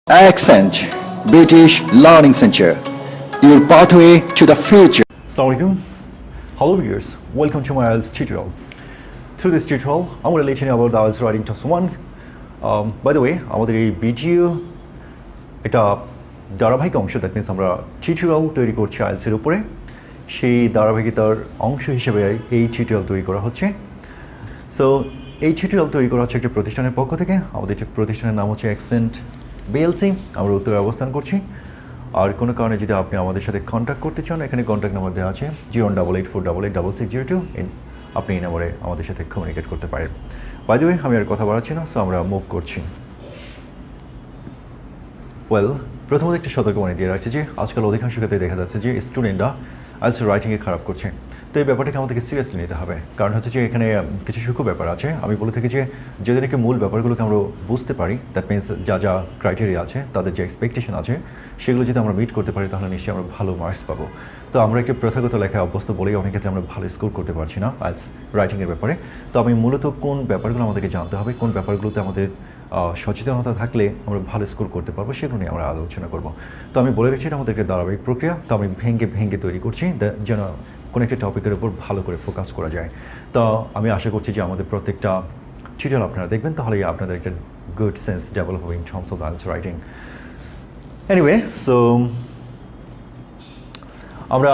Accent British Learning Center, your pathway to the future. Assalamu alaikum. Hello viewers, welcome to my IELTS tutorial. Through this tutorial, I'm going to let you know about the IELTS writing Task-1. By the way, আমাদের এই video এটা ধারাবাহিক অংশ, that means আমরা tutorial তৈরি করছি IELTS এর উপরে। সেই ধারাবাহিকতার অংশ হিসেবে এই টিউটোরিয়াল তৈরি করা হচ্ছে। সো এই টিউটোরিয়াল তৈরি করা হচ্ছে একটি প্রতিষ্ঠানের পক্ষ থেকে। আমাদের প্রতিষ্ঠানের নাম হচ্ছে Accent BLC। আমরা উত্তরে অবস্থান করছি। আর কোনো কারণে যদি আপনি আমাদের সাথে কন্ট্যাক্ট করতে চান, এখানে কন্ট্যাক্ট নাম্বার দেওয়া আছে 08848886602। আপনি এই নম্বরে আমাদের সাথে কমিউনিকেট করতে পারেন। বাই দ্য ওয়ে, আমি আর কথা বাড়াচ্ছি না, সো আমরা মুভ করছি। ওয়েল, প্রথমত একটি সতর্কবাণী দিয়ে রাখছি যে আজকাল অধিকাংশ ক্ষেত্রে দেখা যাচ্ছে যে স্টুডেন্টরা IELTS রাইটিংয়ে খারাপ করছে। তো এই ব্যাপারটাকে আমাদেরকে সিরিয়াসলি নিতে হবে, কারণ হচ্ছে যে এখানে কিছু সূক্ষ্ম ব্যাপার আছে। আমি বলে থাকি যে যদি নাকি মূল ব্যাপারগুলোকে আমরা বুঝতে পারি, দ্যাট মিনস যা যা ক্রাইটেরিয়া আছে, তাদের যে এক্সপেকটেশন আছে, সেগুলো যদি আমরা মিট করতে পারি, তাহলে নিশ্চয়ই আমরা ভালো মার্কস পাবো। তো আমরা একটি প্রথাগত লেখায় অভ্যস্ত বলেই অনেক ক্ষেত্রে আমরা ভালো স্কোর করতে পারছি না IELTS রাইটিংয়ের ব্যাপারে। তো আমি মূলত কোন ব্যাপারগুলো আমাদেরকে জানতে হবে, কোন ব্যাপারগুলোতে আমাদের সচেতনতা থাকলে আমরা ভালো স্কোর করতে পারবো, সেগুলো নিয়ে আমরা আলোচনা করব। তো আমি বলে রাখছি এটা আমাদেরকে ধারাবাহিক প্রক্রিয়া। তো আমি ভেঙে ভেঙে তৈরি করছি যেন কোনো একটা টপিকের উপর ভালো করে ফোকাস করা যায়। তো আমি আশা করছি যে আমাদের প্রত্যেকটা টিউটোরিয়াল আপনারা দেখবেন, তাহলে আপনাদের একটা গুড সেন্স ডেভেলপ হবে in terms of IELTS writing. Anyway, so আমরা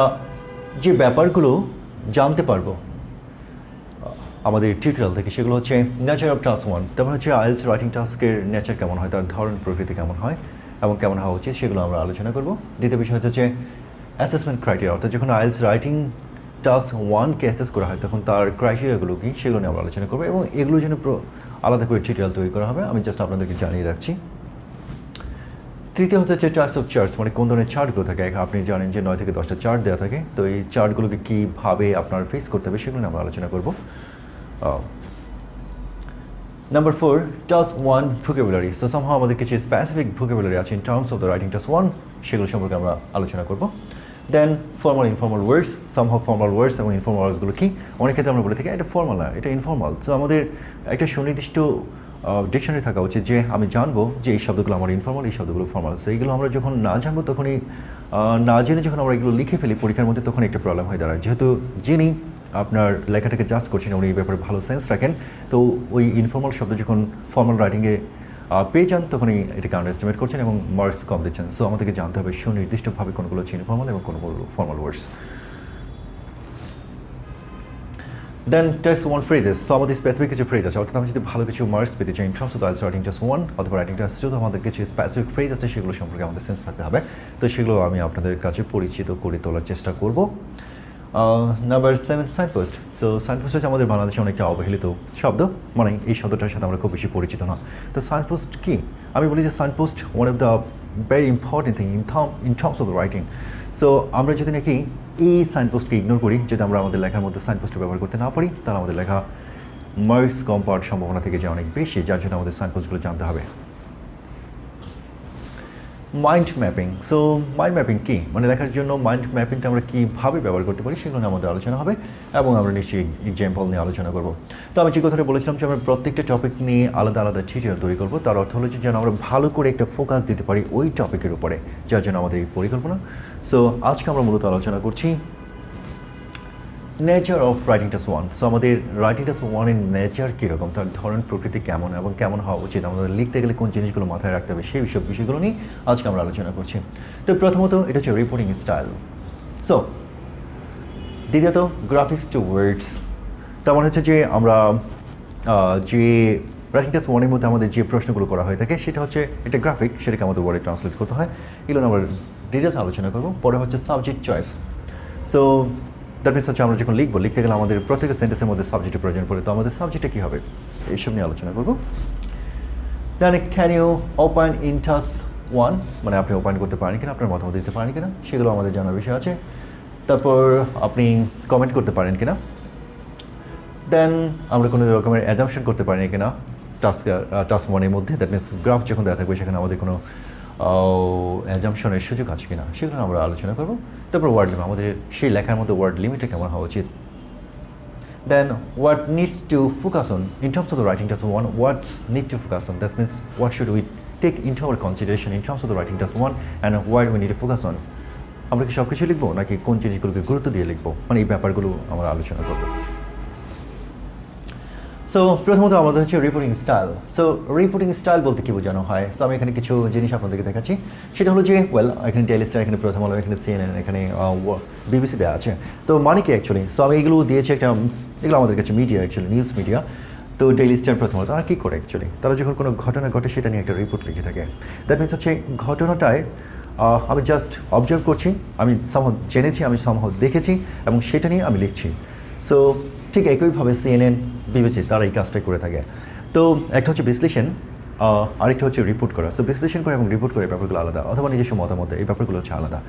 যে ব্যাপারগুলো জানতে পারবো আমাদের টিউটোরিয়াল থেকে, সেগুলো হচ্ছে নেচার অফ Task-1। তারপর হচ্ছে IELTS রাইটিং টাস্কের নেচার কেমন হয়, তার ধরন প্রকৃতি কেমন হয় এবং কেমন হওয়া উচিত, সেগুলো আমরা আলোচনা করব। দ্বিতীয় বিষয় হচ্ছে অ্যাসেসমেন্ট ক্রাইটেরিয়া, অর্থাৎ যখন IELTS রাইটিং Task-1কে অ্যাসেস করা হয় তখন তার ক্রাইটেরিয়াগুলো কী, সেগুলো নিয়ে আমরা আলোচনা করবো এবং এগুলোর জন্য আলাদা করে টিউটোরিয়াল তৈরি করা হবে। আমি জাস্ট আপনাদেরকে জানিয়ে রাখছি। তৃতীয় হচ্ছে টাইপস অফ চার্টস, মানে কোন ধরনের চার্টগুলো থাকে। আপনি জানেন যে 9 থেকে 10টা চার্ট দেওয়া থাকে। তো এই চার্টগুলোকে কীভাবে আপনার ফেস করতে হবে, সেগুলো নিয়ে আমরা আলোচনা করবো। Number 4, Task-1 vocabulary. So somehow আমাদের কিছু স্পেসিফিক vocabulary আছে in terms of the writing Task-1, সেগুলো সম্পর্কে আমরা আলোচনা করব। দেন ফর্মাল ইনফর্মাল ওয়ার্ডস, somehow ফর্মাল ওয়ার্ডস এবং ইনফর্মাল ওয়ার্ডসগুলো কি, অনেক ক্ষেত্রে আমরা বলে থাকি এটা ফর্মাল না, এটা ইনফর্মাল। সো আমাদের একটা সুনির্দিষ্ট ডিকশনারি থাকা উচিত যে আমি জানবো যে এই শব্দগুলো আমার ইনফর্মাল, এই শব্দগুলো ফর্মাল। সো এইগুলো আমরা যখন না জানবো, তখনই না জেনে যখন আমরা এগুলো লিখে ফেলি পরীক্ষার মধ্যে, তখন একটা প্রবলেম হয়ে দাঁড়ায়। যেহেতু যিনি আপনার লেখাটাকে জাজ করছেন উনি এই ব্যাপারে ভালো সেন্স রাখেন, তো ওই ইনফর্মাল শব্দ যখন ফর্মাল রাইটিংয়ে পেয়ে যান, তখনই এটাকে আন্ডার এস্টিমেট করছেন এবং মার্কস কম দিচ্ছেন। সো আমাদেরকে জানতে হবে সুনির্দিষ্টভাবে কোনগুলো হচ্ছে ইনফর্মাল এবং কোনগুলো ফর্মাল ওয়ার্ডস। দেন Task-1 ফ্রেজেস। সো আমাদের স্পেসিফিক কিছু ফ্রেজ আছে, অর্থাৎ আমি যদি ভালো কিছু মার্কস পেতে চাই in terms of IELTS writing Task-1 অথবা রাইটিং Task-2, তো আমাদের কিছু স্পেসিফিক ফ্রেজ আছে, সেগুলো সম্পর্কে আমাদের সেন্স থাকতে হবে। তো সেগুলো আমি আপনাদের কাছে পরিচিত করে তোলার চেষ্টা করব। Number 7, signpost. সো সাইনপোস্ট হচ্ছে আমাদের বাংলাদেশে অনেকটা অবহেলিত শব্দ, মানে এই শব্দটার সাথে আমরা খুব বেশি পরিচিত না। তো সাইনপোস্ট কি? আমি বলি যে signpost one of the very important thing in terms of the writing. So আমরা যদি নাকি এই সাইনপোস্টকে ইগনোর করি, যদি আমরা আমাদের লেখার মধ্যে সাইনপোস্টটা ব্যবহার করতে না পারি, তাহলে আমাদের লেখা মার্কস কম পাওয়ার সম্ভাবনা থেকে যায় অনেক বেশি, যার জন্য আমাদের সাইনপোস্টগুলো জানতে হবে। Mind mapping. So mind mapping কী, মানে লেখার জন্য মাইন্ড ম্যাপিংটা আমরা কীভাবে ব্যবহার করতে পারি, সেগুলো নিয়ে আমাদের আলোচনা হবে এবং আমরা নিশ্চয়ই এক্সাম্পল নিয়ে আলোচনা করব। তো আমি যে কথাটা বলেছিলাম যে আমরা প্রত্যেকটা টপিক নিয়ে আলাদা আলাদা টিউটোরিয়াল তৈরি করবো, তার অর্থ হলো যে যেন আমরা ভালো করে একটা ফোকাস দিতে পারি ওই টপিকের উপরে, যার জন্য আমাদের এই পরিকল্পনা। সো আজকে আমরা মূলত আলোচনা করছি nature of writing Task-1। So আমাদের রাইটিং Task-1 এর নেচার কীরকম, তার ধরন প্রকৃতি কেমন এবং কেমন হওয়া উচিত, আমাদের লিখতে গেলে কোন জিনিসগুলো মাথায় রাখতে হবে, সেই সব বিষয়গুলো নিয়ে আজকে আমরা আলোচনা করছি। তো প্রথমত এটা হচ্ছে রিপোর্টিং স্টাইল। সো দ্বিতীয়ত গ্রাফিক্স টু ওয়ার্ডস। তার মানে হচ্ছে যে আমরা যে রাইটিং Task-1 এর মধ্যে আমাদের যে প্রশ্নগুলো করা হয়ে থাকে, সেটা হচ্ছে একটা গ্রাফিক, সেটাকে আমাদের ওয়ার্ডে ট্রান্সলেট করতে হয়। এগুলো আমরা ডিটেলস আলোচনা করবো। পরে হচ্ছে subject choice. So that means হচ্ছে আমরা যখন লিখতে গেলে আমাদের প্রত্যেকটা সেন্টেন্সের মধ্যে সাবজেক্টের প্রয়োজন পড়ে, তো আমাদের সাবজেক্টটা কী হবে, এইসব নিয়ে আলোচনা করবো। Then can you open in Task-1, মানে আপনি ওপেন করতে পারেন কিনা, আপনার মতামত দিতে পারেন কিনা, সেগুলো আমাদের জানার বিষয় আছে। তারপর আপনি কমেন্ট করতে পারেন কিনা। দেন আমরা কোনো রকমের অ্যাজাম্পশন করতে পারি কিনা Task-1 এর মধ্যে, দ্যাট মিনস গ্রাফ যখন দেওয়া থাকবে সেখানে আমাদের কোনো অ্যাজাম্পশনের সুযোগ আছে কিনা, সেগুলো আমরা আলোচনা করব। তারপর ওয়ার্ড লিমিট, আমাদের সেই লেখার মধ্যে ওয়ার্ড লিমিটটা কেমন হওয়া উচিত। দেন what needs to focus on in terms of the writing Task-1, what's need to focus on, that means what should we take into our consideration in terms of the writing task 1 and what we need to focus on? আমরা কি সব কিছু লিখবো নাকি কোন জিনিসগুলোকে গুরুত্ব দিয়ে লিখবো, মানে এই ব্যাপারগুলো আমরা আলোচনা করবো। সো প্রথমত আমাদের হচ্ছে reporting style. So reporting style বলতে কী বোঝানো হয়? সো আমি এখানে কিছু জিনিস আপনাদেরকে দেখাচ্ছি। সেটা হলো যে এখানে ডেইলি স্টার, এখানে প্রথম আলো, এখানে CNN, এখানে BBC দেওয়া আছে। তো মানে কি অ্যাকচুয়ালি? সো আমি এগুলো দিয়েছি একটা, এগুলো আমাদের কাছে মিডিয়া, অ্যাকচুয়ালি নিউজ মিডিয়া। তো ডেইলি স্টার, প্রথম আলো, তারা কী করে অ্যাকচুয়ালি? তারা যখন কোনো ঘটনা ঘটে সেটা নিয়ে একটা রিপোর্ট লিখে থাকে। দ্যাট মিনস হচ্ছে ঘটনাটায় আমি জাস্ট অবজার্ভ করছি, আমি সামহাও জেনেছি, আমি সামহাও দেখেছি এবং সেটা নিয়ে আমি লিখছি। সো ঠিক একইভাবে CNN, BBC তারা এই কাজটাই করে থাকে। তো একটা হচ্ছে বিশ্লেষণ, আরেকটা হচ্ছে রিপোর্ট করা। সো বিশ্লেষণ করে এবং রিপোর্ট করে ব্যাপারগুলো আলাদা, অথবা নিজস্ব মতামত, এই ব্যাপারগুলো হচ্ছে আলাদা।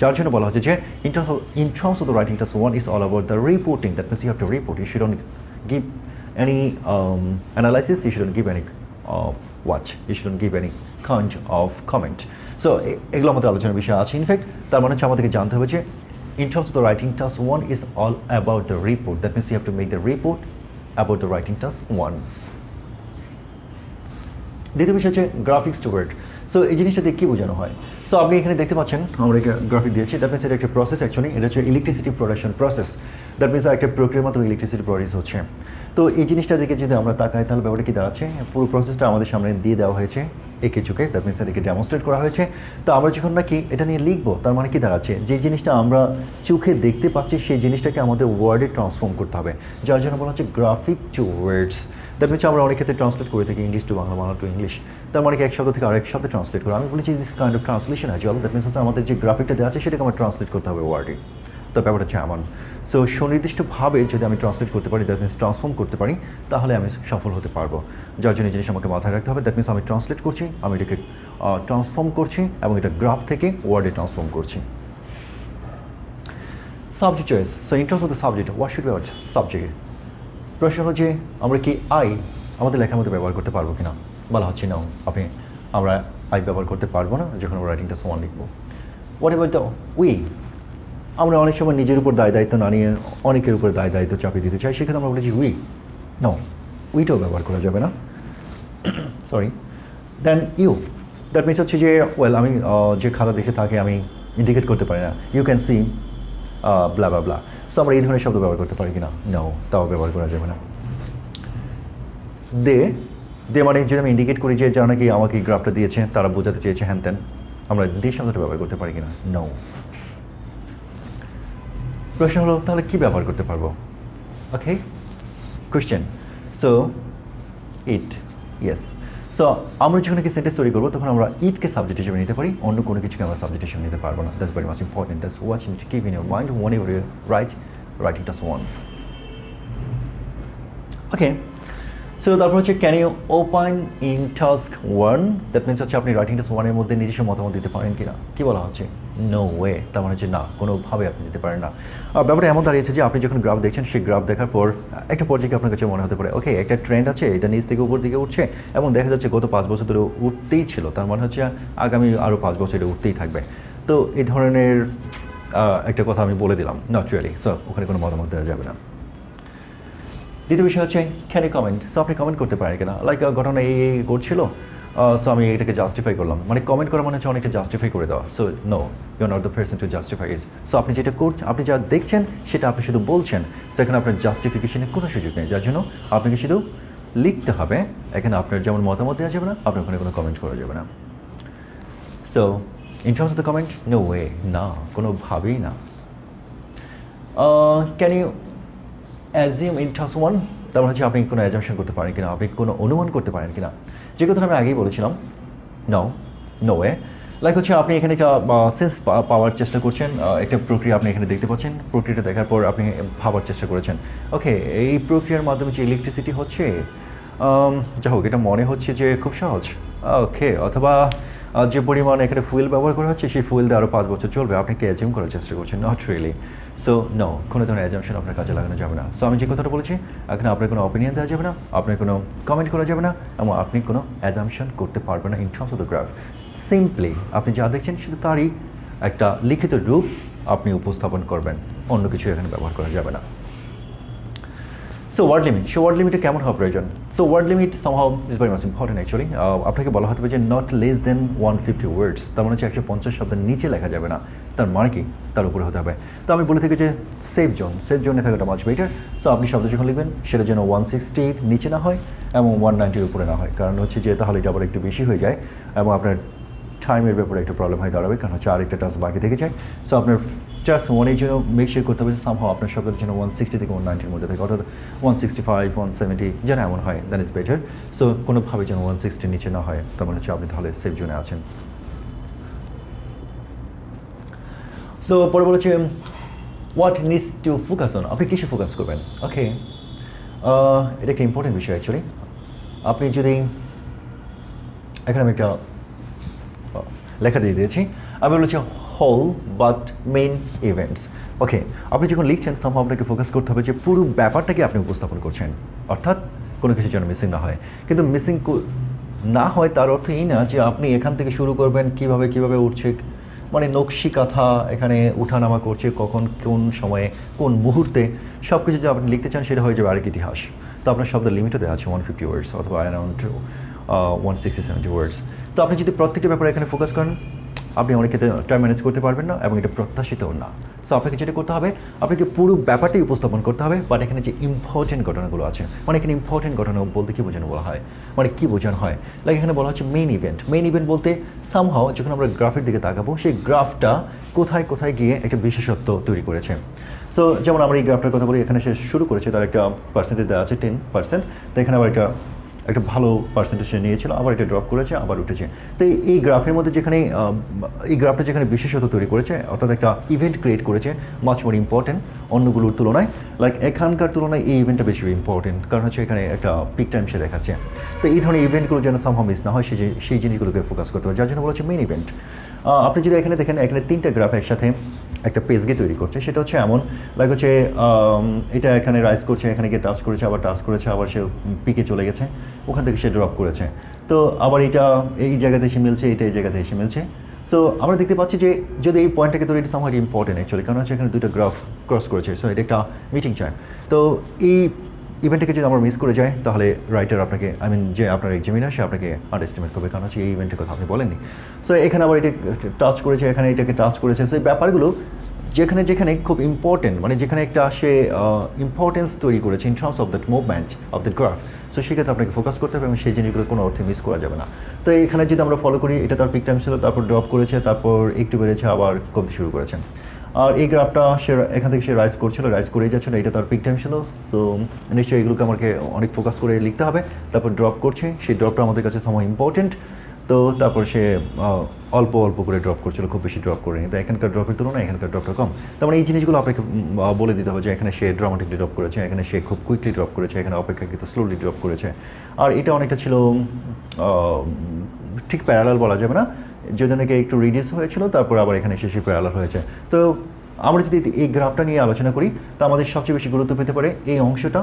যার জন্য বলা হচ্ছে যে in terms of the writing task 1 is all about the reporting. That means you have to report. You shouldn't give any analysis. You shouldn't give any you shouldn't give any kind of comment. So এগুলো আমাদের আলোচনার বিষয় আছে। In fact তার মানে হচ্ছে আমাদেরকে জানতে হবে যে in terms of the writing task 1 is all about the report. That means you have to make the report about the writing task 1. দ্বিতীয় বিষয় হচ্ছে গ্রাফিক্স টু ওয়ার্ড। সো এই জিনিসটা দিয়ে কী বোঝানো হয়? সো আপনি এখানে দেখতে পাচ্ছেন আমরা একটা গ্রাফিক দিয়েছি। দ্যাট মিনস এটা একটা প্রসেস, অ্যাকচুয়ালি এটা হচ্ছে electricity production process. That means একটা প্রক্রিয়ার মাধ্যমে ইলেকট্রিসিটি প্রডিউস হচ্ছে। তো এই জিনিসটার দিকে যদি আমরা তাকাই তাহলে ব্যাপারটা কী দাঁড়াচ্ছে? পুরো প্রসেসটা আমাদের সামনে দিয়ে দেওয়া হয়েছে একে চুকে। দ্যাট মিনস এটাকে ডেমনস্ট্রেট করা হয়েছে। তো আমরা যখন নাকি এটা নিয়ে লিখবো তার মানে কি দাঁড়াচ্ছে? যে জিনিসটা আমরা চোখে দেখতে পাচ্ছি সেই জিনিসটাকে আমাদের ওয়ার্ডে ট্রান্সফর্ম করতে হবে, যার জন্য বলা হচ্ছে graphic to words. That means আমরা অনেক ক্ষেত্রে ট্রান্সলেট করে থাকি English to Bangla, Bangla to English. তার মানে কি এক শব্দ থেকে আরেক শব্দে ট্রান্সলেট করা। আমি বলেছি this kind of translation as well. That means হচ্ছে আমাদের যে গ্রাফিকটা দেওয়া আছে সেটাকে আমার ট্রান্সলেট করতে হবে ওয়ার্ডে। তো ব্যাপারটা হচ্ছে এমন। সো সুনির্দিষ্টভাবে যদি আমি ট্রান্সলেট করতে পারি, দ্যাট মিনস ট্রান্সফর্ম করতে পারি, তাহলে আমি সফল হতে পারবো। যার জন্য জিনিস আমাকে মাথায় রাখতে হবে। দ্যাট মিনস আমি ট্রান্সলেট করছি, আমি এটাকে ট্রান্সফর্ম করছি এবং এটা গ্রাফ থেকে ওয়ার্ডে ট্রান্সফর্ম করছি। Subject choice. So in terms of the subject, what should be hour subject? প্রশ্ন হলো যে আমরা কি আই আমাদের লেখার মধ্যে ব্যবহার করতে পারবো কিনা? বলা হচ্ছে না, আমরা আই ব্যবহার করতে পারবো না যখন আমরা রাইটিং টাস্ক 1 লিখবো। What ever the we? আমরা অনেক সময় নিজের উপর দায় দায়িত্ব না নিয়ে অনেকের উপর দায় দায়িত্ব চাপিয়ে দিতে চাই, সেখানে আমরা বলেছি উই। নো, উইটাও ব্যবহার করা যাবে না। Sorry. Then you. That means হচ্ছে যে আমি যে খাতা দেখে থাকে আমি ইন্ডিকেট করতে পারি না, you can see blah blah blah. So আমরা এই ধরনের শব্দ ব্যবহার করতে পারি কিনা? নো, তাও ব্যবহার করা যাবে না। দে মানে যদি আমি ইন্ডিকেট করি যে যারা নাকি আমাকে গ্রাফটা দিয়েছে তারা বোঝাতে চেয়েছে হ্যান ত্যান, আমরা দে শব্দটা ব্যবহার করতে পারি কিনা? নো। প্রশ্ন হলো তাহলে কী ব্যবহার করতে পারবো? Okay, question. So it, yes. So আমরা যখন কি সেন্টেন্স তৈরি করবো তখন আমরা ইটকে সাবজেক্ট হিসেবে নিতে পারি, অন্য কোনো কিছুকে আমরা সাবজেক্ট হিসেবে নিতে পারবো না। That's very much important. That's what you need to keep in your mind whenever you write writing task 1. Okay, so তারপর হচ্ছে can you open in task 1? That means হচ্ছে আপনি রাইটিং টাস্ক 1 এর মধ্যে নিজস্ব মতামত দিতে পারেন কিনা? কী বলা হচ্ছে? No way. তার মানে হচ্ছে না, কোনোভাবে আপনি দিতে পারেন না। ব্যাপারটা এমন দাঁড়িয়েছে যে আপনি যখন গ্রাফ দেখছেন সেই গ্রাফ দেখার পর একটা পর্যায়ে আপনার কাছে মনে হতে পারে ওকে একটা ট্রেন্ড আছে, এটা নিচ থেকে উপর দিকে উঠছে এবং দেখা যাচ্ছে গত 5 বছর ধরে উঠতেই ছিল, তার মানে হচ্ছে আগামী আরও 5 বছর এটা উঠতেই থাকবে। তো এই ধরনের একটা কথা আমি বলে দিলাম, নট রিয়েলি। সো ওখানে কোনো মতামত দেওয়া যাবে না। দ্বিতীয় বিষয় হচ্ছে ক্যান ইউ কমেন্ট? সো আপনি কমেন্ট করতে পারেন কিনা? লাইক ঘটনা এই ঘটছিল, সো আমি এটাকে জাস্টিফাই করলাম। মানে কমেন্ট করা মানে হচ্ছে অনেকটা জাস্টিফাই করে দেওয়া। So no, you are not the person to justify it. So আপনি যেটা করছেন, আপনি যা দেখছেন সেটা আপনি শুধু বলছেন, সেখানে আপনার জাস্টিফিকেশনের কোনো সুযোগ নেই। যার জন্য আপনাকে শুধু লিখতে হবে। এখানে আপনার যেমন মতামত দেওয়া যাবে না, আপনার ওখানে কোনো কমেন্ট করা যাবে না। So in terms of the comment, no way, না, কোনোভাবেই না। Can you assume in task 1? তারপর হচ্ছে আপনি কোনো অ্যাজামশন করতে পারেন কিনা, আপনি কোনো অনুমান করতে পারেন কিনা? যে কথাটা আমি আগেই বলেছিলাম, নো ওয়ে। লাইক হচ্ছে আপনি এখানে একটা সেন্স পাওয়ার চেষ্টা করছেন, একটা প্রক্রিয়া আপনি এখানে দেখতে পাচ্ছেন, প্রক্রিয়াটা দেখার পর আপনি ভাবার চেষ্টা করেছেন ওকে এই প্রক্রিয়ার মাধ্যমে যে ইলেকট্রিসিটি হচ্ছে, যা হোক এটা মনে হচ্ছে যে খুব সহজ, ওকে, অথবা যে পরিমাণ এখানে ফুয়েল ব্যবহার করা হচ্ছে সেই ফুয়েল দিয়ে আরও 5 বছর চলবে, আপনি কি অ্যাজিউম করার চেষ্টা করছেন? Not really. সো নো, কোনো ধরনের অ্যাজামশন আপনার কাজে লাগানো যাবে না। সো আমি যে কথাটা বলেছি, এখানে আপনার কোনো অপিনিয়ন দেওয়া যাবে না, আপনার কোনো কমেন্ট করা যাবে না এবং আপনি কোনো অ্যাজামশন করতে পারবেন না in terms of the graph. Simply আপনি যা দেখছেন শুধু তারই একটা লিখিত রূপ আপনি উপস্থাপন করবেন, অন্য কিছু এখানে ব্যবহার করা যাবে না। সো ওয়ার্ড লিমিটে কেমন হওয়া প্রয়োজন? So word limit somehow is very much important actually. আপনাকে বলা হতে পারে যে নট লেস দেন 150 ওয়ার্ডস, তার মানে হচ্ছে 150 শব্দের নিচে লেখা যাবে না। তার মানে কি? তার উপরে হতে হবে। তো আমি বলে থাকি যে সেফ জোনে থাকাটা মাচ বেটার। সো আপনি শব্দ যখন লিখবেন সেটা যেন 160 নিচে না হয় এবং 190 উপরে না হয়, কারণ হচ্ছে যে তাহলে এটা আবার একটু বেশি হয়ে যায় এবং আপনার টাইমের ব্যাপারে একটা প্রবলেম হয়ে দাঁড়াবে, কারণ হচ্ছে আরেকটা টাস্ক বাকি থেকে যায়। সো আপনার জাস্ট ওয়ানের জন্য মেক শিওর করতে হবে যে সামহাও আপনার শব্দের জন্য 160 থেকে 190-র মধ্যে থাকে, অর্থাৎ 165, 170 যেন এমন হয়, দ্যাট ইজ বেটার। সো কোনোভাবে যেন 160 নিচে না হয়, তার মানে হচ্ছে আপনি তাহলে সেফ জোনে আছেন। সো পরে বলেছে what needs to focus on, আপনি কিসে ফোকাস করবেন? ওকে, এটা একটা ইম্পর্টেন্ট বিষয় অ্যাকচুয়ালি। আপনি যদি এখানে আমি একটা লেখা দিয়ে দিয়েছি, আমি বলেছি হোল বাট মেইন ইভেন্টস। ওকে, আপনি যখন লিখছেন তখন আপনাকে ফোকাস করতে হবে যে পুরো ব্যাপারটাকে আপনি উপস্থাপন করছেন, অর্থাৎ কোনো কিছু যেন মিসিং না হয়। কিন্তু মিসিং না হয় তার অর্থ এই না যে আপনি এখান থেকে শুরু করবেন কিভাবে উঠছে, মানে নকশি কাঁথা এখানে উঠানামা করছে, কখন কোন সময়ে কোন মুহূর্তে সব কিছু যে আপনি লিখতে চান সেটা হয়ে যাবে আরেক ইতিহাস। তো আপনার শব্দের লিমিটও দেওয়া আছে 150 ওয়ার্ডস অথবা অ্যারাউন্ড 160-170 ওয়ার্ডস। তো আপনি যদি প্রত্যেকটা ব্যাপারে এখানে ফোকাস করেন, আপনি অনেক ক্ষেত্রে টাইম ম্যানেজ করতে পারবেন না এবং এটা প্রত্যাশিতও না। সো আপনাকে যেটা করতে হবে, আপনাকে পুরো ব্যাপারটাই উপস্থাপন করতে হবে, বাট এখানে যে ইম্পর্টেন্ট ঘটনাগুলো আছে, মানে এখানে ইম্পর্টেন্ট ঘটনা বলতে কী বোঝানো বলা হয়, মানে কী বোঝানো হয়, লাইক এখানে বলা হচ্ছে মেইন ইভেন্ট বলতে সামহাও যখন আমরা গ্রাফের দিকে তাকাবো সেই গ্রাফটা কোথায় গিয়ে একটা বিশেষত্ব তৈরি করেছে। সো যেমন আমরা এই গ্রাফটার কথা বলি, এখানে সে শুরু করেছে, তার একটা পার্সেন্টেজ দেওয়া আছে 10%, তো এখানে আবার একটা ভালো পার্সেন্টেজ সে নিয়েছিল, আবার এটা ড্রপ করেছে, আবার উঠেছে। তো এই গ্রাফের মধ্যে যেখানে এই গ্রাফটা যেখানে বিশেষত তৈরি করেছে, অর্থাৎ একটা ইভেন্ট ক্রিয়েট করেছে মাচ মোর ইম্পর্টেন্ট অন্যগুলোর তুলনায়, লাইক এখানকার তুলনায় এই ইভেন্টটা বেশি ইম্পর্টেন্ট, কারণ হচ্ছে এখানে একটা পিক টাইম সে দেখাচ্ছে। তো এই ধরনের ইভেন্টগুলো যেন সামহাও মিস না হয় সেই জিনিসগুলোকে ফোকাস করতে হবে, যার জন্য বলা হচ্ছে মেইন ইভেন্ট। আপনি যদি এখানে দেখেন, এখানে 3টা গ্রাফ একসাথে একটা পেজকে তৈরি করছে, সেটা হচ্ছে এমন লাইক হচ্ছে এটা এখানে রাইজ করছে, এখানে গিয়ে টাচ করেছে, আবার সে পিকে চলে গেছে, ওখান থেকে সে ড্রপ করেছে, তো আবার এটা এই জায়গাতে এসে মিলছে, এটা এই জায়গাতে এসে মিলছে। সো আমরা দেখতে পাচ্ছি যে যদি এই পয়েন্টটাকে তৈরি, এটা সামহাও ইম্পর্টেন্ট অ্যাকচুয়ালি, কারণ হচ্ছে এখানে 2টা গ্রাফ ক্রস করেছে। সো এটা একটা মিটিং চায়। তো এই ইভেন্টটাকে যদি আমরা মিস করে যাই, তাহলে রাইটার আপনাকে, যে আপনার এক্সামিনার সে আপনাকে আন্ডারএস্টিমেট করবে, কারণ হচ্ছে এই ইভেন্টের কথা আপনি বলেননি। সো এখানে আবার এটা টাচ করেছে, এখানে এটাকে টাচ করেছে। সো এই ব্যাপারগুলো যেখানে খুব ইম্পর্টেন্ট, মানে যেখানে একটা সে ইম্পর্টেন্স তৈরি করেছে in terms of that movement of that graph, so সেক্ষেত্রে আপনাকে ফোকাস করতে হবে এবং সেই জিনিসগুলো কোনো অর্থে মিস করা যাবে না। তো এখানে যদি আমরা ফলো করি, এটা তার পিক টাইম ছিল, তারপর ড্রপ করেছে, তারপর একটু বেড়েছে, আবার কমতে শুরু করেছে। আর এই গ্রাফটা সে এখান থেকে সে রাইজ করেই যাচ্ছিলো, এটা তার পিক টাইম ছিল। সো নিশ্চয়ই এগুলোকে আমাকে অনেক ফোকাস করে লিখতে হবে। তারপর ড্রপ করছে, সেই ড্রপটা আমাদের কাছে সামহাও ইম্পর্টেন্ট। তো তারপর সে অল্প করে ড্রপ করছিল, খুব বেশি ড্রপ করেনি। তো এখানকার ড্রপের তুলনায় এখানকার ড্রপটা কম। তার মানে এই জিনিসগুলো আপনাকে বলে দিতে হবে যে এখানে সে ড্রামাটিকলি ড্রপ করেছে, এখানে সে খুব কুইকলি ড্রপ করেছে, এখানে অপেক্ষাকৃত স্লোলি ড্রপ করেছে। আর এটা অনেকটা ছিল ঠিক প্যারালাল বলা যাবে না, যদি নাকি একটু রিডিউস হয়েছিল, তারপর আবার এখানে শেষে প্যারালাল হয়েছে। তো আমরা যদি এই গ্রাফটা নিয়ে আলোচনা করি, তা আমাদের সবচেয়ে বেশি গুরুত্ব পেতে পারে এই অংশটা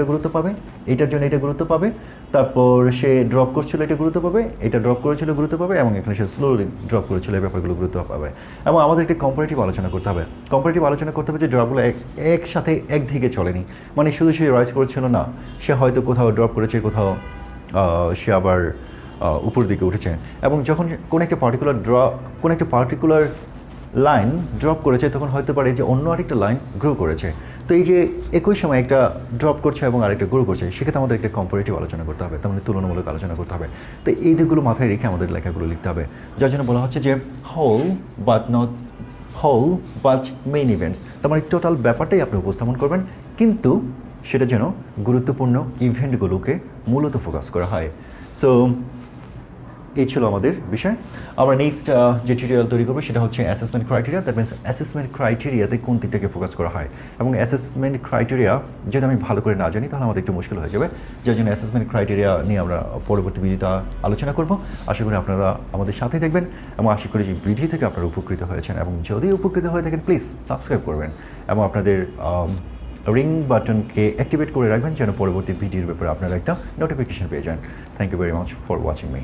গুরুত্ব পাবে, এটার জন্য এটা গুরুত্ব পাবে, তারপর সে ড্রপ করছিল, এটা গুরুত্ব পাবে, এটা ড্রপ করেছিল গুরুত্ব পাবে, এবং এখানে সে স্লোলি ড্রপ করেছিল, এই ব্যাপারগুলো গুরুত্ব পাবে। এবং আমাদের একটা কম্পারেটিভ আলোচনা করতে হবে যে ড্রপগুলো একসাথে একদিকে চলেনি, মানে শুধু সে রাইজ করেছিল না, সে হয়তো কোথাও ড্রপ করেছে, কোথাও সে আবার উপর দিকে উঠেছে। এবং যখন কোনো একটা পার্টিকুলার লাইন ড্রপ করেছে, তখন হয়তো পারে যে অন্য আরেকটা লাইন গ্রো করেছে। তো এই যে একই সময় একটা ড্রপ করছে এবং আরেকটা গ্রো করছে, সেক্ষেত্রে আমাদের একটা কম্পারেটিভ আলোচনা করতে হবে, তার মানে তুলনামূলক আলোচনা করতে হবে। তো এই দিকগুলো মাথায় রেখে আমাদের লেখাগুলো লিখতে হবে, যার জন্য বলা হচ্ছে যে হোল বাট মেইন ইভেন্টস, তার মানে টোটাল ব্যাপারটাই আপনি উপস্থাপন করবেন, কিন্তু সেটা যেন গুরুত্বপূর্ণ ইভেন্টগুলোকে মূলত ফোকাস করা হয়। সো এই ছিল আমাদের বিষয়। আমরা নেক্সট যে টিউটোরিয়াল তৈরি করবো সেটা হচ্ছে assessment criteria. That means assessment ক্রাইটেরিয়াতে কোন দিকটাকে ফোকাস করা হয়, এবং অ্যাসেসমেন্ট ক্রাইটেরিয়া যদি আমি ভালো করে না জানি তাহলে আমাদের একটু মুশকিল হয়ে যাবে, যার জন্য অ্যাসেসমেন্ট ক্রাইটেরিয়া নিয়ে আমরা পরবর্তী ভিডিওতে আলোচনা করব। আশা করি আপনারা আমাদের সাথে দেখবেন এবং আশা করি যে ভিডিও থেকে আপনারা উপকৃত হয়েছেন, এবং যদি উপকৃত হয়ে থাকেন প্লিজ সাবস্ক্রাইব করবেন এবং আপনাদের রিং বাটনকে অ্যাক্টিভেট করে রাখবেন, যেন পরবর্তী ভিডিওর ব্যাপারে আপনারা একটা নোটিফিকেশন পেয়ে যান। Thank you very much for watching me.